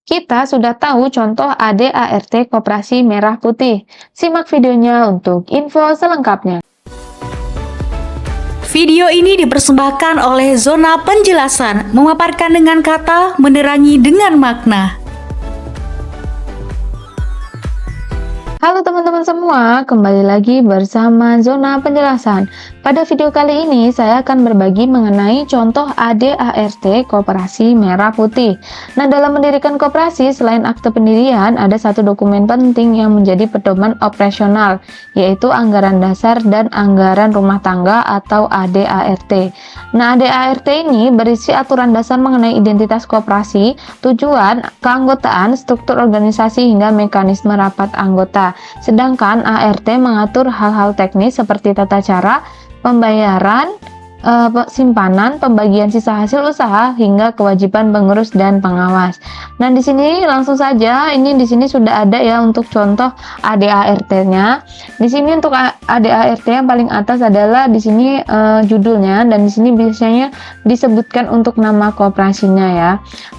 Kita sudah tahu contoh ADART Koperasi Merah Putih. Simak videonya untuk info selengkapnya. Video ini dipersembahkan oleh Zona Penjelasan, memaparkan dengan kata, menerangi dengan makna. Halo teman-teman semua, kembali lagi bersama Zona Penjelasan. Pada video kali ini saya akan berbagi mengenai contoh ADART Koperasi Merah Putih. Nah, dalam mendirikan koperasi, selain akte pendirian, ada satu dokumen penting yang menjadi pedoman operasional, yaitu Anggaran Dasar dan Anggaran Rumah Tangga atau ADART. Nah, ADART ini berisi aturan dasar mengenai identitas koperasi, tujuan, keanggotaan, struktur organisasi hingga mekanisme rapat anggota. Sedangkan ART mengatur hal-hal teknis seperti tata cara, pembayaran, simpanan, pembagian sisa hasil usaha hingga kewajiban pengurus dan pengawas. Nah, di sini langsung saja di sini sudah ada ya untuk contoh ADART-nya. Di sini untuk ADART yang paling atas adalah di sini judulnya, dan di sini biasanya disebutkan untuk nama koperasinya ya.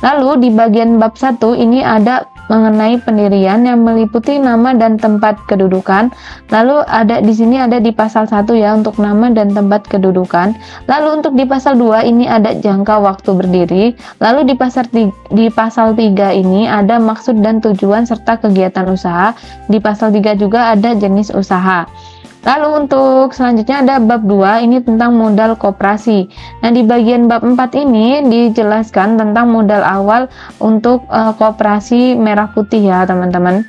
Lalu di bagian bab 1 ini ada mengenai pendirian yang meliputi nama dan tempat kedudukan. Lalu di sini ada di pasal 1 ya untuk nama dan tempat kedudukan. Lalu untuk di pasal 2 ini ada jangka waktu berdiri. Lalu di pasal 3 ini ada maksud dan tujuan serta kegiatan usaha. Di pasal 3 juga ada jenis usaha. Lalu untuk selanjutnya ada bab 2, ini tentang modal koperasi. Nah, di bagian bab 4 ini dijelaskan tentang modal awal untuk koperasi merah putih ya teman-teman.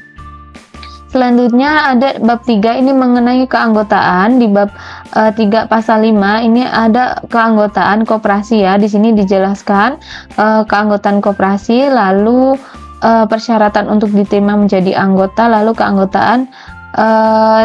Selanjutnya ada bab 3 ini mengenai keanggotaan. Di bab 3 pasal 5 ini ada keanggotaan koperasi ya. Di sini dijelaskan keanggotaan koperasi, lalu persyaratan untuk diterima menjadi anggota, lalu keanggotaan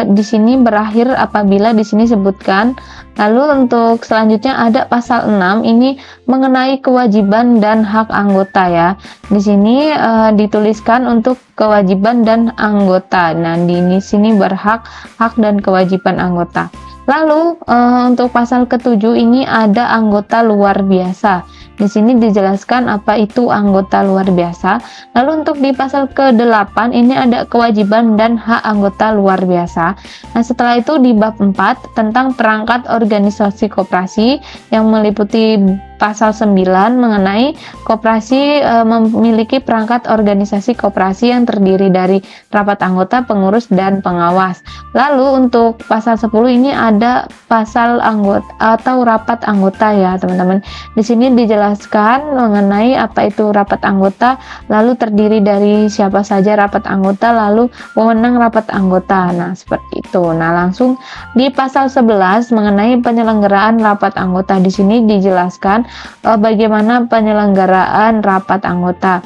di sini berakhir apabila di sini sebutkan. Lalu untuk selanjutnya ada pasal 6 ini mengenai kewajiban dan hak anggota ya. Di sini dituliskan untuk kewajiban dan anggota. Nah, di sini berhak, hak dan kewajiban anggota. Lalu untuk pasal ke-7 ini ada anggota luar biasa. Di sini dijelaskan apa itu anggota luar biasa. Lalu untuk di pasal ke-8 ini ada kewajiban dan hak anggota luar biasa. Nah, setelah itu di bab 4 tentang perangkat organisasi koperasi yang meliputi pasal 9 mengenai koperasi memiliki perangkat organisasi koperasi yang terdiri dari rapat anggota, pengurus, dan pengawas. Lalu untuk pasal 10 ini ada pasal anggota atau rapat anggota ya teman-teman. Di sini dijelaskan mengenai apa itu rapat anggota, lalu terdiri dari siapa saja rapat anggota, lalu wewenang rapat anggota. Nah, seperti itu. Nah, langsung di pasal 11 mengenai penyelenggaraan rapat anggota. Di sini dijelaskan bagaimana penyelenggaraan rapat anggota.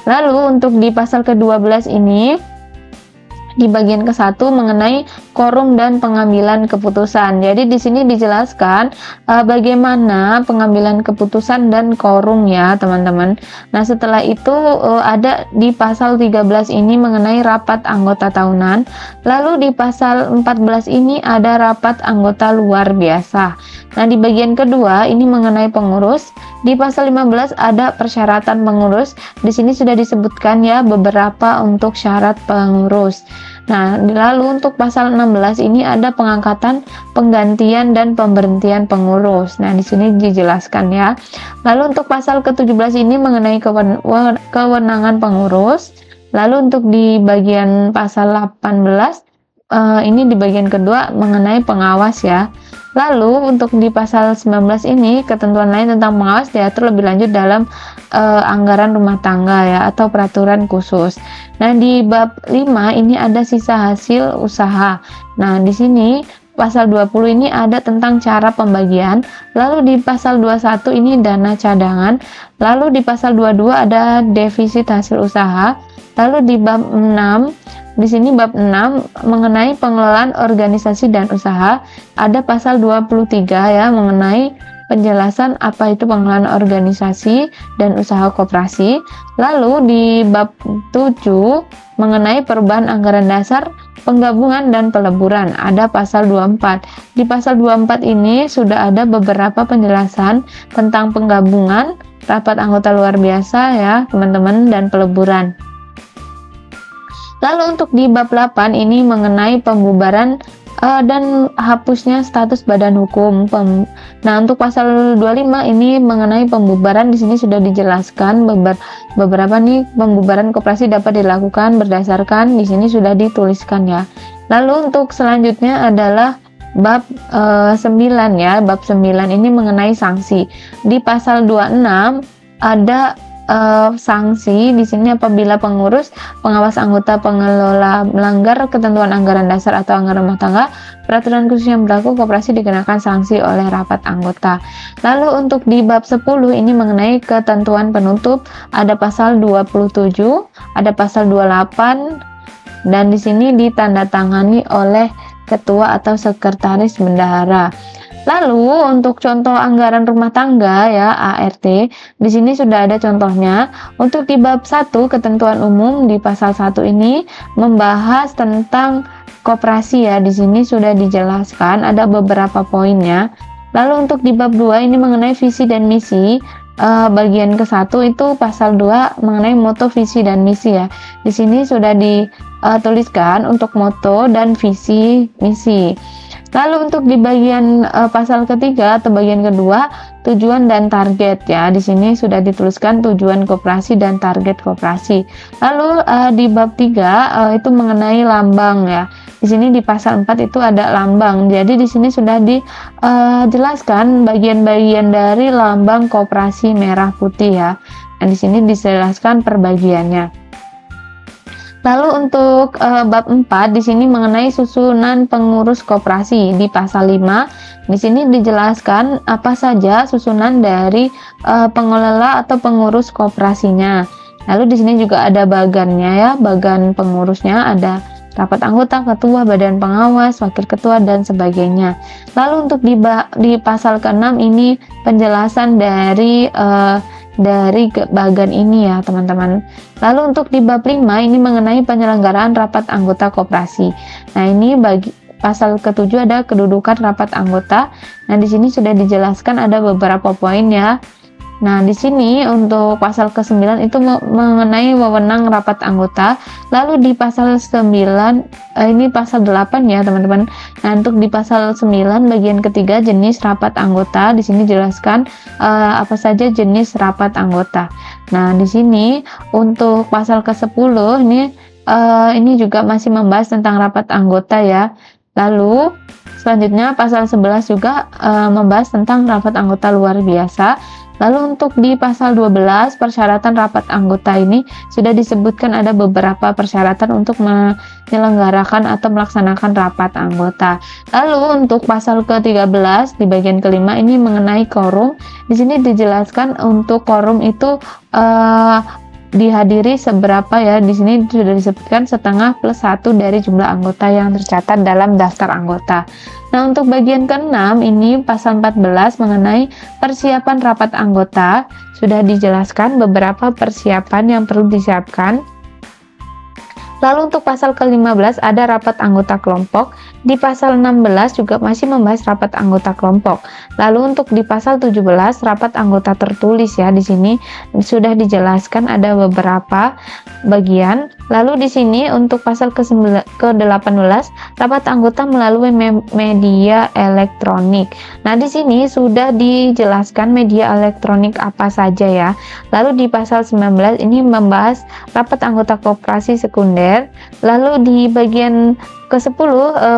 Lalu untuk di pasal ke-12 ini di bagian ke-1 mengenai quorum dan pengambilan keputusan. Jadi di sini dijelaskan bagaimana pengambilan keputusan dan quorum ya, teman-teman. Nah, setelah itu ada di pasal 13 ini mengenai rapat anggota tahunan. Lalu di pasal 14 ini ada rapat anggota luar biasa. Nah, di bagian kedua ini mengenai pengurus. Di pasal 15 ada persyaratan pengurus. Di sini sudah disebutkan ya beberapa untuk syarat pengurus. Nah, lalu untuk pasal 16 ini ada pengangkatan, penggantian, dan pemberhentian pengurus. Nah, di sini dijelaskan ya. Lalu untuk pasal ke-17 ini mengenai kewenangan pengurus. Lalu untuk di bagian pasal 18 ini di bagian kedua mengenai pengawas ya. Lalu untuk di pasal 19 ini ketentuan lain tentang pengawas diatur lebih lanjut dalam anggaran rumah tangga ya atau peraturan khusus. Nah, di bab 5 ini ada sisa hasil usaha. Nah, di sini pasal 20 ini ada tentang cara pembagian. Lalu di pasal 21 ini dana cadangan. Lalu di pasal 22 ada defisit hasil usaha. Lalu di bab 6 di sini bab 6 mengenai pengelolaan organisasi dan usaha, ada pasal 23 ya mengenai penjelasan apa itu pengelolaan organisasi dan usaha koperasi. Lalu di bab 7 mengenai perubahan anggaran dasar, penggabungan dan peleburan, ada pasal 24. Di pasal 24 ini sudah ada beberapa penjelasan tentang penggabungan, rapat anggota luar biasa ya teman-teman, dan peleburan. Lalu untuk di bab 8 ini mengenai pembubaran dan hapusnya status badan hukum. Nah, untuk pasal 25 ini mengenai pembubaran, di sini sudah dijelaskan beberapa nih pembubaran koperasi dapat dilakukan berdasarkan, di sini sudah dituliskan ya. Lalu untuk selanjutnya adalah bab 9 ya. Bab 9 ini mengenai sanksi. Di pasal 26 ada sanksi di sini apabila pengurus, pengawas, anggota, pengelola melanggar ketentuan anggaran dasar atau anggaran rumah tangga, peraturan khusus yang berlaku koperasi dikenakan sanksi oleh rapat anggota. Lalu untuk di bab 10 ini mengenai ketentuan penutup, ada pasal 27, ada pasal 28, dan di sini ditandatangani oleh ketua atau sekretaris bendahara. Lalu untuk contoh anggaran rumah tangga ya ART, di sini sudah ada contohnya. Untuk di bab 1 ketentuan umum di pasal 1 ini membahas tentang koperasi ya. Di sini sudah dijelaskan ada beberapa poinnya. Lalu untuk di bab 2 ini mengenai visi dan misi, bagian ke-1 itu pasal 2 mengenai moto, visi dan misi ya. Di sini sudah dituliskan untuk moto dan visi misi. Lalu untuk di bagian pasal ketiga atau bagian kedua, tujuan dan target ya. Di sini sudah dituliskan tujuan koperasi dan target koperasi. Lalu di bab 3 itu mengenai lambang ya. Di sini di pasal 4 itu ada lambang. Jadi di sini sudah dijelaskan bagian-bagian dari lambang koperasi merah putih ya. Dan di sini dijelaskan perbagiannya. Lalu untuk bab 4 di sini mengenai susunan pengurus koperasi di pasal 5. Di sini dijelaskan apa saja susunan dari pengelola atau pengurus koperasinya. Lalu di sini juga ada bagannya ya, bagan pengurusnya ada rapat anggota, ketua, badan pengawas, wakil ketua dan sebagainya. Lalu untuk di pasal ke-6 ini penjelasan dari bagan ini ya teman-teman. Lalu untuk di bab 5 ini mengenai penyelenggaraan rapat anggota koperasi. Nah, ini bagi pasal ke-7 ada kedudukan rapat anggota. Nah, di sini sudah dijelaskan ada beberapa poin ya. Nah, di sini untuk pasal ke-9 itu mengenai wewenang rapat anggota. Lalu di pasal 9 ini pasal 8 ya, teman-teman. Nah, untuk di pasal 9 bagian ketiga jenis rapat anggota, di sini jelaskan apa saja jenis rapat anggota. Nah, di sini untuk pasal ke-10 ini juga masih membahas tentang rapat anggota ya. Lalu selanjutnya pasal 11 juga membahas tentang rapat anggota luar biasa. Lalu untuk di pasal 12 persyaratan rapat anggota ini sudah disebutkan ada beberapa persyaratan untuk menyelenggarakan atau melaksanakan rapat anggota. Lalu untuk pasal ke-13 di bagian kelima ini mengenai quorum. Di sini dijelaskan untuk quorum itu dihadiri seberapa ya. Di sini sudah disebutkan setengah plus 1 dari jumlah anggota yang tercatat dalam daftar anggota. Nah, untuk bagian ke-6 ini pasal 14 mengenai persiapan rapat anggota, sudah dijelaskan beberapa persiapan yang perlu disiapkan. Lalu untuk pasal ke-15 ada rapat anggota kelompok. Di pasal 16 juga masih membahas rapat anggota kelompok. Lalu untuk di pasal 17 rapat anggota tertulis ya, di sini sudah dijelaskan ada beberapa bagian. Lalu di sini untuk pasal ke-18 rapat anggota melalui media elektronik. Nah, di sini sudah dijelaskan media elektronik apa saja ya. Lalu di pasal 19 ini membahas rapat anggota koperasi sekunder. Lalu di bagian ke-10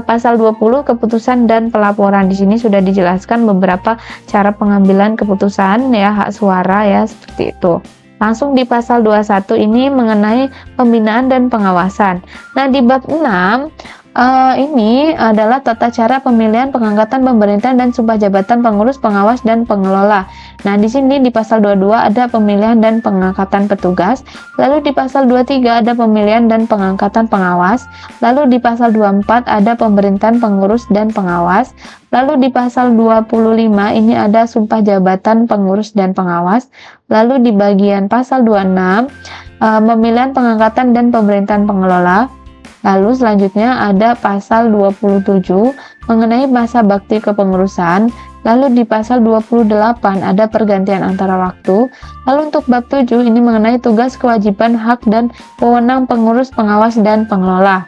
pasal 20 keputusan dan pelaporan. Di sini sudah dijelaskan beberapa cara pengambilan keputusan ya, hak suara ya, seperti itu. Langsung di pasal 21 ini mengenai pembinaan dan pengawasan. Nah, di bab 6 ini adalah tata cara pemilihan, pengangkatan, pemerintahan dan sumpah jabatan pengurus, pengawas dan pengelola. Nah, di sini di pasal 22 ada pemilihan dan pengangkatan petugas. Lalu di pasal 23 ada pemilihan dan pengangkatan pengawas. Lalu di pasal 24 ada pemerintahan pengurus dan pengawas. Lalu di pasal 25 ini ada sumpah jabatan pengurus dan pengawas. Lalu di bagian pasal 26 pemilihan, pengangkatan dan pemerintahan pengelola. Lalu selanjutnya ada pasal 27 mengenai masa bakti kepengurusan. Lalu di pasal 28 ada pergantian antara waktu. Lalu untuk bab 7 ini mengenai tugas, kewajiban, hak, dan wewenang pengurus, pengawas, dan pengelola.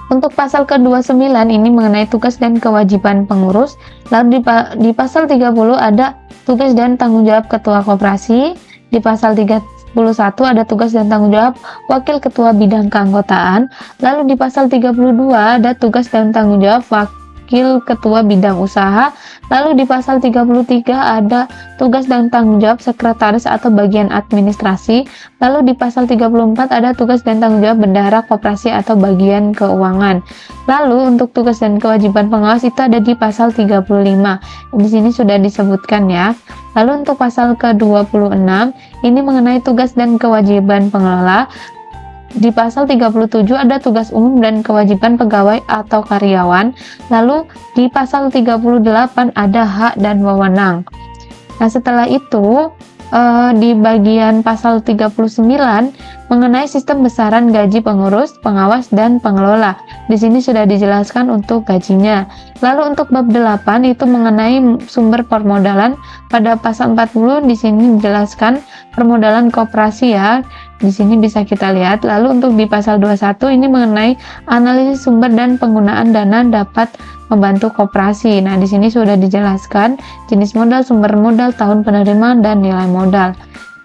Untuk pasal ke-29 ini mengenai tugas dan kewajiban pengurus. Lalu di pasal 30 ada tugas dan tanggung jawab ketua koperasi. Di pasal 31 ada tugas dan tanggung jawab wakil ketua bidang keanggotaan. Lalu di pasal 32 ada tugas dan tanggung jawab wakil ketua bidang usaha. Lalu di pasal 33 ada tugas dan tanggung jawab sekretaris atau bagian administrasi. Lalu di pasal 34 ada tugas dan tanggung jawab bendahara koperasi atau bagian keuangan. Lalu untuk tugas dan kewajiban pengawas itu ada di pasal 35. Di sini sudah disebutkan ya. Lalu untuk pasal ke-26 ini mengenai tugas dan kewajiban pengelola. Di pasal 37 ada tugas umum dan kewajiban pegawai atau karyawan. Lalu di pasal 38 ada hak dan wewenang. Nah, setelah itu di bagian pasal 39 mengenai sistem besaran gaji pengurus, pengawas, dan pengelola. Di sini sudah dijelaskan untuk gajinya. Lalu untuk bab 8 itu mengenai sumber permodalan. Pada pasal 40 di sini dijelaskan permodalan koperasi ya. Di sini bisa kita lihat. Lalu untuk di pasal 21 ini mengenai analisis sumber dan penggunaan dana dapat membantu koperasi. Nah, di sini sudah dijelaskan jenis modal, sumber modal, tahun penerimaan, dan nilai modal.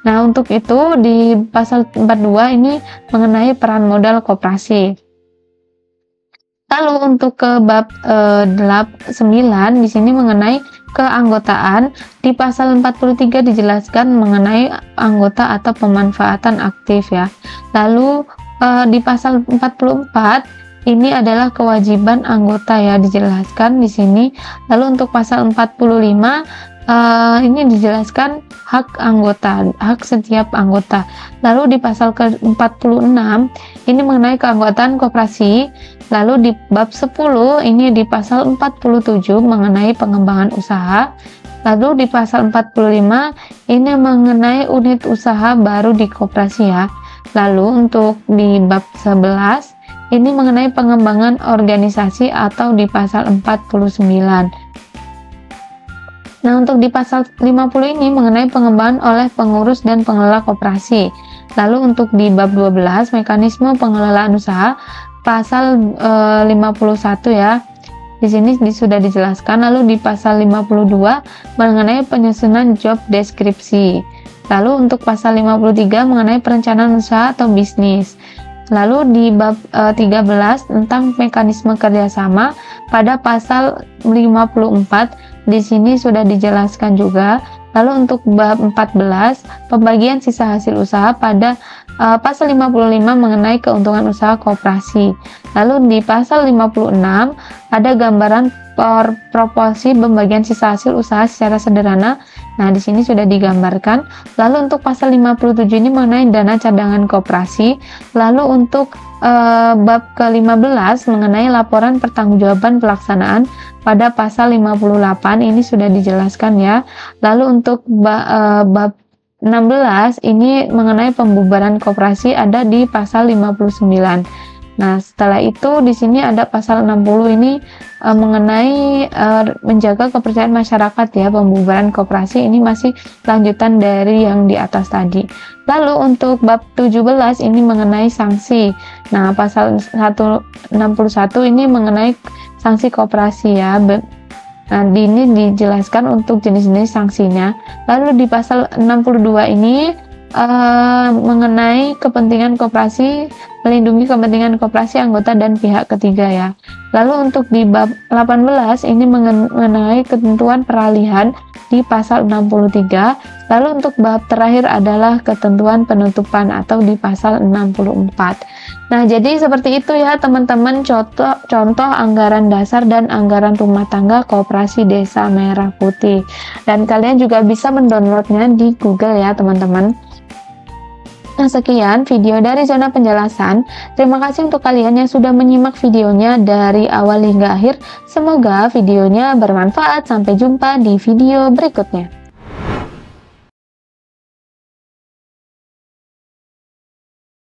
Nah, untuk itu di pasal 42 ini mengenai peran modal koperasi. Lalu untuk ke bab 9 di sini mengenai keanggotaan. Di pasal 43 dijelaskan mengenai anggota atau pemanfaatan aktif ya. Lalu di pasal 44 ini adalah kewajiban anggota ya, dijelaskan di sini. Lalu untuk pasal 45 ini dijelaskan hak anggota, hak setiap anggota. Lalu di pasal ke-46 ini mengenai keanggotaan koperasi. Lalu di bab 10 ini di pasal 47 mengenai pengembangan usaha. Lalu di pasal 45 ini mengenai unit usaha baru di koperasi ya. Lalu untuk di bab 11 ini mengenai pengembangan organisasi atau di pasal 49. Nah, untuk di pasal 50 ini mengenai pengembangan oleh pengurus dan pengelola koperasi. Lalu untuk di bab 12 mekanisme pengelolaan usaha pasal 51 ya. Di sini sudah dijelaskan. Lalu di pasal 52 mengenai penyusunan job deskripsi. Lalu untuk pasal 53 mengenai perencanaan usaha atau bisnis. Lalu di bab 13 tentang mekanisme kerjasama pada pasal 54 di sini sudah dijelaskan juga. Lalu untuk bab 14 pembagian sisa hasil usaha pada pasal 55 mengenai keuntungan usaha koperasi. Lalu di pasal 56 ada gambaran proporsi pembagian sisa hasil usaha secara sederhana. Nah, di sini sudah digambarkan. Lalu untuk pasal 57 ini mengenai dana cadangan koperasi. Lalu untuk bab ke-15 mengenai laporan pertanggungjawaban pelaksanaan pada pasal 58 ini sudah dijelaskan ya. Lalu untuk bab 16 ini mengenai pembubaran koperasi ada di pasal 59. Nah, setelah itu di sini ada pasal 60 ini mengenai menjaga kepercayaan masyarakat ya, pembubaran koperasi ini masih lanjutan dari yang di atas tadi. Lalu untuk bab 17 ini mengenai sanksi. Nah, pasal 161 ini mengenai sanksi koperasi ya. Nah, ini dijelaskan untuk jenis-jenis sanksinya. Lalu di pasal 62 ini mengenai kepentingan koperasi, melindungi kepentingan koperasi, anggota, dan pihak ketiga ya. Lalu untuk di bab 18 ini mengenai ketentuan peralihan di pasal 63. Lalu untuk bab terakhir adalah ketentuan penutupan atau di pasal 64. Nah, jadi seperti itu ya teman-teman contoh anggaran dasar dan anggaran rumah tangga Koperasi Desa Merah Putih. Dan kalian juga bisa mendownloadnya di Google ya teman-teman. Nah, sekian video dari Zona Penjelasan. Terima kasih untuk kalian yang sudah menyimak videonya dari awal hingga akhir. Semoga videonya bermanfaat. Sampai jumpa di video berikutnya.